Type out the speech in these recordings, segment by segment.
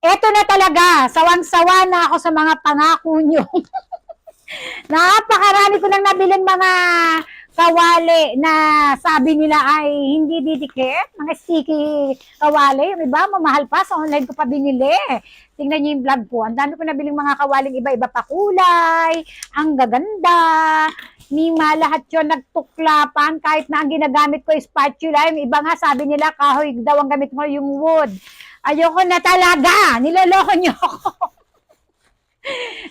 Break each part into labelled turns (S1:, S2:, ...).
S1: Eto na talaga, sawang-sawa na ako sa mga pangako nyo. Napakarami ko nang nabiling mga kawali na sabi nila ay hindi didikit. Mga sticky kawali. Yung iba, mamahal pa. Sa online ko pa binili. Tingnan niyo yung vlog ko. Ang dami ko nabiling mga kawaling iba-iba pa kulay. Ang gaganda. Mima, lahat yun nagtuklapan. Kahit na ang ginagamit ko is spatula. Yung iba nga sabi nila, kahoy daw ang gamit mo yung wood. Ayoko na talaga. Niloloko niyo ako.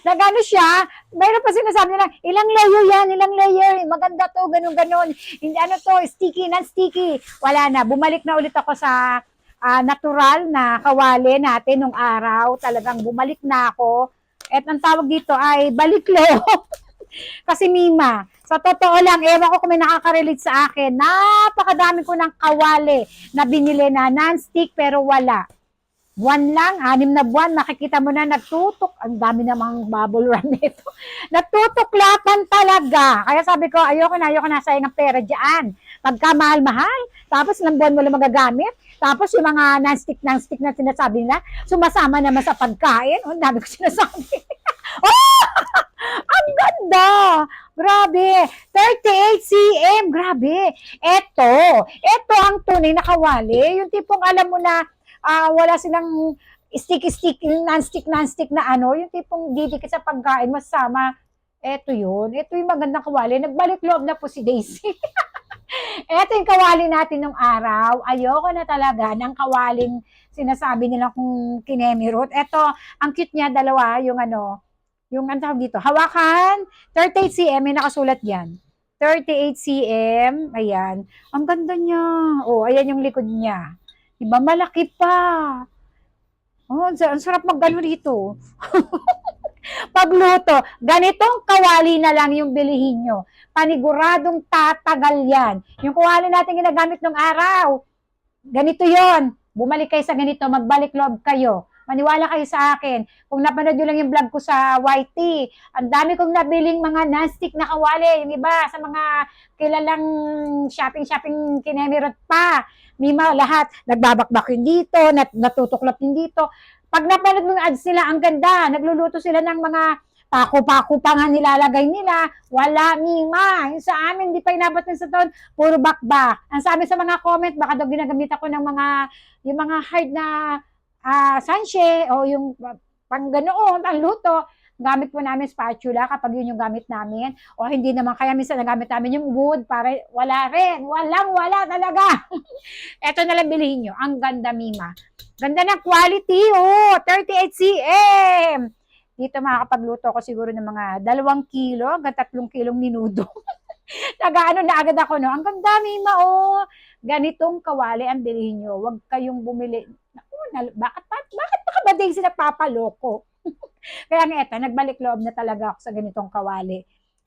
S1: Nagano siya, mayroon pa sinasabi nila, ilang layer, maganda to, ganun. Hindi ano to, sticky, non-sticky. Wala na, bumalik na ulit ako sa natural na kawali natin nung araw. Talagang bumalik na ako. At ang tawag dito ay baliklo. Kasi Mima, sa totoo lang, ewan ko kung may nakaka-relate sa akin, napakadami ko ng kawali na binili na non-stick pero wala. Buwan lang, 6 na buwan, makikita mo na nagtutok. Ang dami namang bubble wrap nito. Nagtutuklapan talaga. Kaya sabi ko, ayoko na sayang ang pera dyan. Pagka mahal-mahal, tapos ilang buwan mo lang magagamit. Tapos yung mga non-stick na sinasabi nila, sumasama naman sa pagkain. Oh, dami ko sinasabi. Oh! Ang ganda! Grabe! 38 cm! Grabe! Ito ang tunay na kawali. Yung tipong alam mo na, wala silang stick, non-stick na ano, yung tipong didikit sa pagkain, masama. Ito yun. Ito yung magandang kawali. Nagbalik loob na po si Daisy. Ito yung kawali natin nung araw. Ayoko na talaga ng kawaling sinasabi nila kung kinemirot. Ito, ang cute niya, dalawa, yung ano, yung ang tawag dito, hawakan, 38 cm, may nakasulat yan. 38 cm, ayan. Ang ganda niya. Oh, ayan yung likod niya. Diba, malaki pa. Oh, ang sarap mag-gano dito. Pagluto, ganitong kawali na lang yung bilihin nyo. Paniguradong tatagal yan. Yung kawali natin ginagamit ng araw, ganito yon. Bumalik kayo sa ganito, magbalik loob kayo. Maniwala kayo sa akin. Kung napanood nyo lang yung vlog ko sa YT, ang dami kong nabiling mga non-stick na kawali. Yung iba sa mga kilalang shopping kinemirot pa. Mima, lahat. Nagbabakbak yun dito, natutuklap yun dito. Pag napanood mo yung ads nila, ang ganda. Nagluluto sila ng mga pako-pako pa nga nilalagay nila. Wala, Mima. Yung sa amin, di pa inabot sa taon, puro bakbak. Ang sabi sa mga comment, baka daw ginagamit ako ng yung mga hard na sanche o yung pang ganoon, ang luto. Gamit po namin spatula kapag yun yung gamit namin. O hindi naman, kaya minsan nagamit namin yung wood para wala rin. Wala talaga. Eto na lang bilihin nyo. Ang ganda, Mima. Ganda ng quality, oh. 38 cm. Dito makakapagluto ko siguro ng mga 2 kilo hanggang 3 kilong minudo. Nagaano na agad ako, no? Ang ganda, Mima, oh. Ganitong kawali ang bilihin nyo. Huwag kayong bumili. Naku, bakit pa ba din sila papaloko? Kaya nga eto, nagbalik loob na talaga ako sa ganitong kawali.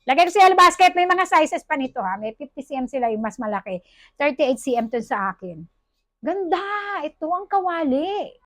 S1: Lagay ko sa basket, may mga sizes pa nito ha. May 50 cm sila yung mas malaki. 38 cm to sa akin. Ganda! Ito ang kawali.